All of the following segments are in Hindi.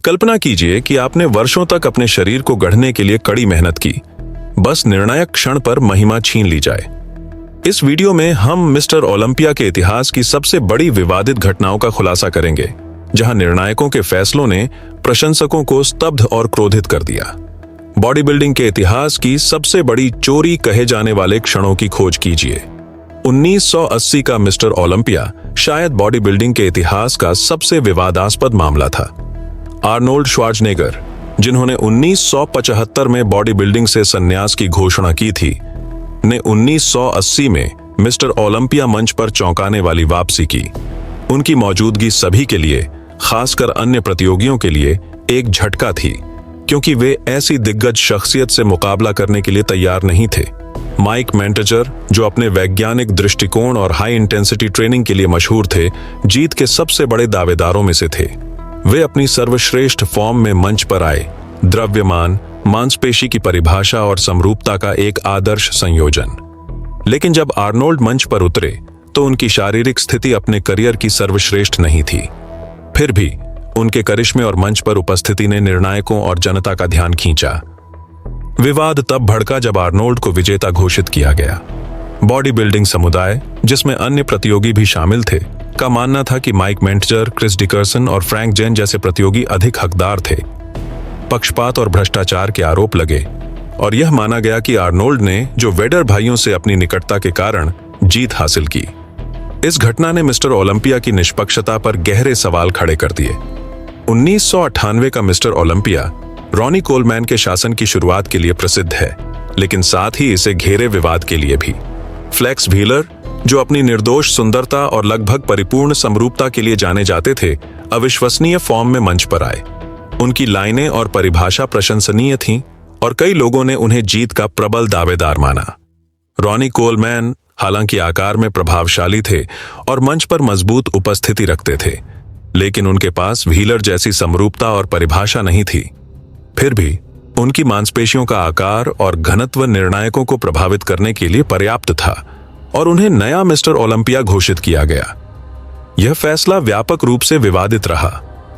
कल्पना कीजिए कि आपने वर्षों तक अपने शरीर को गढ़ने के लिए कड़ी मेहनत की, बस निर्णायक क्षण पर महिमा छीन ली जाए। इस वीडियो में हम मिस्टर ओलंपिया के इतिहास की सबसे बड़ी विवादित घटनाओं का खुलासा करेंगे, जहां निर्णायकों के फैसलों ने प्रशंसकों को स्तब्ध और क्रोधित कर दिया। बॉडी बिल्डिंग के इतिहास की सबसे बड़ी चोरी कहे जाने वाले क्षणों की खोज कीजिए। 1980 का मिस्टर ओलंपिया शायद बॉडी बिल्डिंग के इतिहास का सबसे विवादास्पद मामला था। आर्नोल्ड श्वार्ज़नेगर, जिन्होंने 1975 में बॉडी बिल्डिंग से संन्यास की घोषणा की थी, ने 1980 में मिस्टर ओलंपिया मंच पर चौंकाने वाली वापसी की। उनकी मौजूदगी सभी के लिए, खासकर अन्य प्रतियोगियों के लिए, एक झटका थी, क्योंकि वे ऐसी दिग्गज शख्सियत से मुकाबला करने के लिए तैयार नहीं थे। माइक मेंटेजर, जो अपने वैज्ञानिक दृष्टिकोण और हाई इंटेंसिटी ट्रेनिंग के लिए मशहूर थे, जीत के सबसे बड़े दावेदारों में से थे। वे अपनी सर्वश्रेष्ठ फॉर्म में मंच पर आए, द्रव्यमान, मांसपेशी की परिभाषा और समरूपता का एक आदर्श संयोजन। लेकिन जब आर्नोल्ड मंच पर उतरे तो उनकी शारीरिक स्थिति अपने करियर की सर्वश्रेष्ठ नहीं थी। फिर भी उनके करिश्मे और मंच पर उपस्थिति ने निर्णायकों और जनता का ध्यान खींचा। विवाद तब भड़का जब आर्नोल्ड को विजेता घोषित किया गया। बॉडी बिल्डिंग समुदाय, जिसमें अन्य प्रतियोगी भी शामिल थे, का मानना था कि माइक मेंटेजर, क्रिस डिकर्सन और फ्रैंक जेन जैसे प्रतियोगी अधिक हकदार थे। पक्षपात और भ्रष्टाचार के आरोप लगे और यह माना गया कि आर्नोल्ड ने, जो वेडर भाइयों से अपनी निकटता के कारण, जीत हासिल की। इस घटना ने मिस्टर ओलंपिया की निष्पक्षता पर गहरे सवाल खड़े कर दिए। 1998 का मिस्टर ओलंपिया रॉनी कोलमैन के शासन की शुरुआत के लिए प्रसिद्ध है, लेकिन साथ ही इसे घेरे विवाद के लिए भी। फ्लेक्स व्हीलर, जो अपनी निर्दोष सुंदरता और लगभग परिपूर्ण समरूपता के लिए जाने जाते थे, अविश्वसनीय फॉर्म में मंच पर आए। उनकी लाइनें और परिभाषा प्रशंसनीय थीं और कई लोगों ने उन्हें जीत का प्रबल दावेदार माना। रॉनी कोलमैन हालांकि आकार में प्रभावशाली थे और मंच पर मजबूत उपस्थिति रखते थे, लेकिन उनके पास व्हीलर जैसी समरूपता और परिभाषा नहीं थी। फिर भी उनकी मांसपेशियों का आकार और घनत्व निर्णायकों को प्रभावित करने के लिए पर्याप्त था और उन्हें नया मिस्टर ओलंपिया घोषित किया गया। यह फैसला व्यापक रूप से विवादित रहा,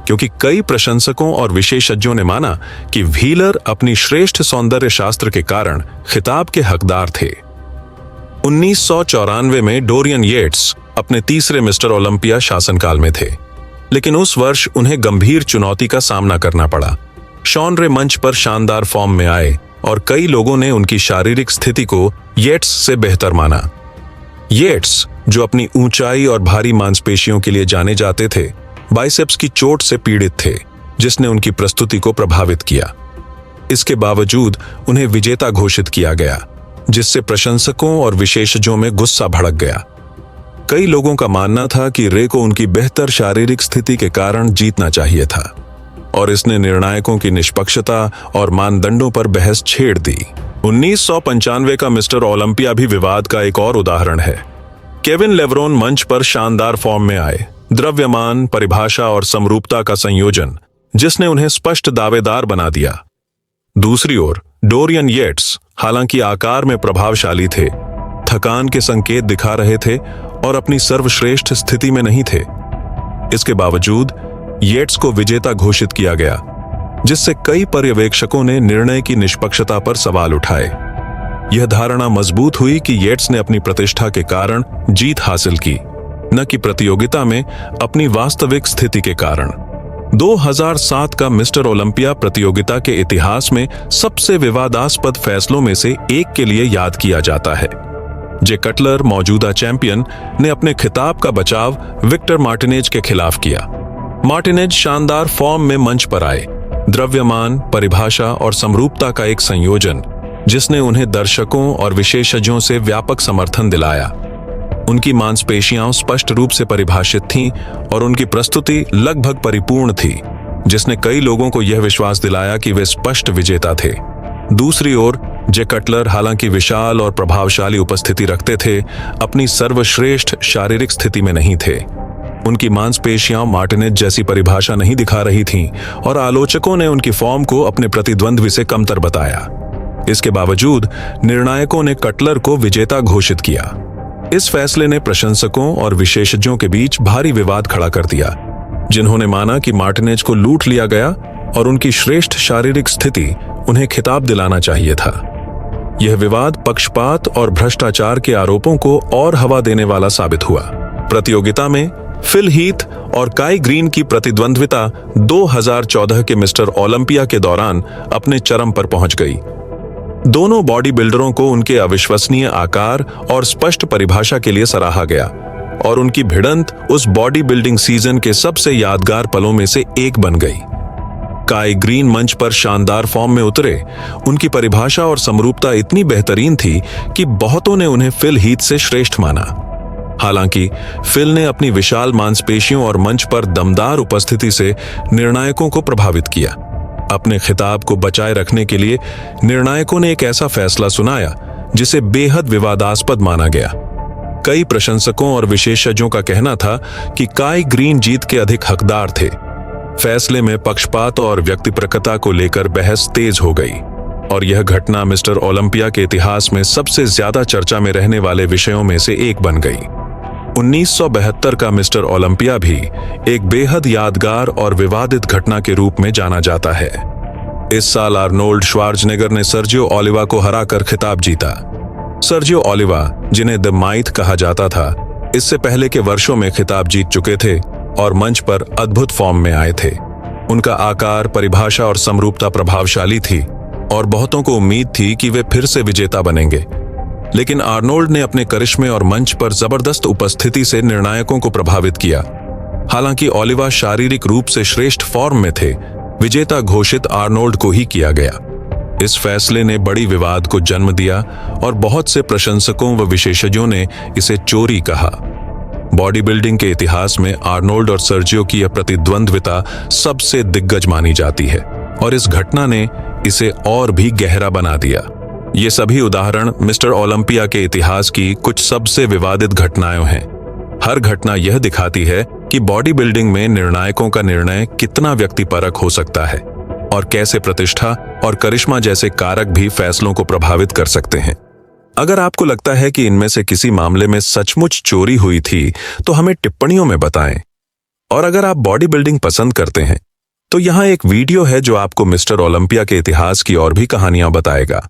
क्योंकि कई प्रशंसकों और विशेषज्ञों ने माना कि व्हीलर अपनी श्रेष्ठ सौंदर्य शास्त्र के कारण खिताब के हकदार थे। 1994 में डोरियन येट्स अपने तीसरे मिस्टर ओलंपिया शासनकाल में थे, लेकिन उस वर्ष उन्हें गंभीर चुनौती का सामना करना पड़ा। शॉन रे मंच पर शानदार फॉर्म में आए और कई लोगों ने उनकी शारीरिक स्थिति को येट्स से बेहतर माना। येट्स, जो अपनी ऊंचाई और भारी मांसपेशियों के लिए जाने जाते थे, बाइसेप्स की चोट से पीड़ित थे, जिसने उनकी प्रस्तुति को प्रभावित किया। इसके बावजूद उन्हें विजेता घोषित किया गया, जिससे प्रशंसकों और विशेषज्ञों में गुस्सा भड़क गया। कई लोगों का मानना था कि रे को उनकी बेहतर शारीरिक स्थिति के कारण जीतना चाहिए था और इसने निर्णायकों की निष्पक्षता और मानदंडों पर बहस छेड़ दी। 1995 का मिस्टर ओलंपिया भी विवाद का एक और उदाहरण है। केविन लेवरोन मंच पर शानदार फॉर्म में आए, द्रव्यमान, परिभाषा और समरूपता का संयोजन, जिसने उन्हें स्पष्ट दावेदार बना दिया। दूसरी ओर डोरियन येट्स हालांकि आकार में प्रभावशाली थे, थकान के संकेत दिखा रहे थे और अपनी सर्वश्रेष्ठ स्थिति में नहीं थे। इसके बावजूद येट्स को विजेता घोषित किया गया, जिससे कई पर्यवेक्षकों ने निर्णय की निष्पक्षता पर सवाल उठाए। यह धारणा मजबूत हुई कि येट्स ने अपनी प्रतिष्ठा के कारण जीत हासिल की, न कि प्रतियोगिता में अपनी वास्तविक स्थिति के कारण। 2007 का मिस्टर ओलंपिया प्रतियोगिता के इतिहास में सबसे विवादास्पद फैसलों में से एक के लिए याद किया जाता है। जे कटलर, मौजूदा चैंपियन, ने अपने खिताब का बचाव विक्टर मार्टिनेज के खिलाफ किया। मार्टिनेज शानदार फॉर्म में मंच पर आए, द्रव्यमान, परिभाषा और समरूपता का एक संयोजन, जिसने उन्हें दर्शकों और विशेषज्ञों से व्यापक समर्थन दिलाया। उनकी मांसपेशियां स्पष्ट रूप से परिभाषित थीं और उनकी प्रस्तुति लगभग परिपूर्ण थी, जिसने कई लोगों को यह विश्वास दिलाया कि वे स्पष्ट विजेता थे। दूसरी ओर जे कटलर हालांकि विशाल और प्रभावशाली उपस्थिति रखते थे, अपनी सर्वश्रेष्ठ शारीरिक स्थिति में नहीं थे। उनकी मांसपेशियां मार्टिनेज जैसी परिभाषा नहीं दिखा रही थीं और आलोचकों ने उनकी फॉर्म को अपने प्रतिद्वंद्वी से कमतर बताया। इसके बावजूद निर्णायकों ने कटलर को विजेता घोषित किया। इस फैसले ने प्रशंसकों और विशेषज्ञों के बीच भारी विवाद खड़ा कर दिया, जिन्होंने माना कि मार्टिनेज को लूट लिया गया और उनकी श्रेष्ठ शारीरिक स्थिति उन्हें खिताब दिलाना चाहिए था। यह विवाद पक्षपात और भ्रष्टाचार के आरोपों को और हवा देने वाला साबित हुआ। प्रतियोगिता में फिल हीथ और काई ग्रीन की प्रतिद्वंद्विता 2014 के मिस्टर ओलंपिया के दौरान अपने चरम पर पहुंच गई। दोनों बॉडी बिल्डरों को उनके अविश्वसनीय आकार और स्पष्ट परिभाषा के लिए सराहा गया और उनकी भिड़ंत उस बॉडी बिल्डिंग सीजन के सबसे यादगार पलों में से एक बन गई। काई ग्रीन मंच पर शानदार फॉर्म में उतरे। उनकी परिभाषा और समरूपता इतनी बेहतरीन थी कि बहुतों ने उन्हें फिल हीथ से श्रेष्ठ माना। हालांकि फिल ने अपनी विशाल मांसपेशियों और मंच पर दमदार उपस्थिति से निर्णायकों को प्रभावित किया। अपने खिताब को बचाए रखने के लिए निर्णायकों ने एक ऐसा फैसला सुनाया जिसे बेहद विवादास्पद माना गया। कई प्रशंसकों और विशेषज्ञों का कहना था कि काई ग्रीन जीत के अधिक हकदार थे। फैसले में पक्षपात और व्यक्तिपरकता को लेकर बहस तेज हो गई और यह घटना मिस्टर ओलंपिया के इतिहास में सबसे ज्यादा चर्चा में रहने वाले विषयों में से एक बन गई। 1972 का मिस्टर ओलंपिया भी एक बेहद यादगार और विवादित घटना के रूप में जाना जाता है। इस साल आर्नोल्ड श्वार्ज़नेगर ने सर्जियो ओलिवा को हराकर खिताब जीता। सर्जियो ओलिवा, जिन्हें द माइथ कहा जाता था, इससे पहले के वर्षों में खिताब जीत चुके थे और मंच पर अद्भुत फॉर्म में आए थे। उनका आकार, परिभाषा और समरूपता प्रभावशाली थी और बहुतों को उम्मीद थी कि वे फिर से विजेता बनेंगे। लेकिन आर्नोल्ड ने अपने करिश्मे और मंच पर जबरदस्त उपस्थिति से निर्णायकों को प्रभावित किया। हालांकि ओलिवा शारीरिक रूप से श्रेष्ठ फॉर्म में थे, विजेता घोषित आर्नोल्ड को ही किया गया। इस फैसले ने बड़ी विवाद को जन्म दिया और बहुत से प्रशंसकों व विशेषज्ञों ने इसे चोरी कहा। बॉडी बिल्डिंग के इतिहास में आर्नोल्ड और सर्जियो की यह प्रतिद्वंद्विता सबसे दिग्गज मानी जाती है और इस घटना ने इसे और भी गहरा बना दिया। ये सभी उदाहरण मिस्टर ओलंपिया के इतिहास की कुछ सबसे विवादित घटनाएं हैं। हर घटना यह दिखाती है कि बॉडी बिल्डिंग में निर्णायकों का निर्णय कितना व्यक्तिपरक हो सकता है और कैसे प्रतिष्ठा और करिश्मा जैसे कारक भी फैसलों को प्रभावित कर सकते हैं। अगर आपको लगता है कि इनमें से किसी मामले में सचमुच चोरी हुई थी, तो हमें टिप्पणियों में बताएं। और अगर आप बॉडी बिल्डिंग पसंद करते हैं, तो यहाँ एक वीडियो है जो आपको मिस्टर ओलंपिया के इतिहास की और भी कहानियां बताएगा।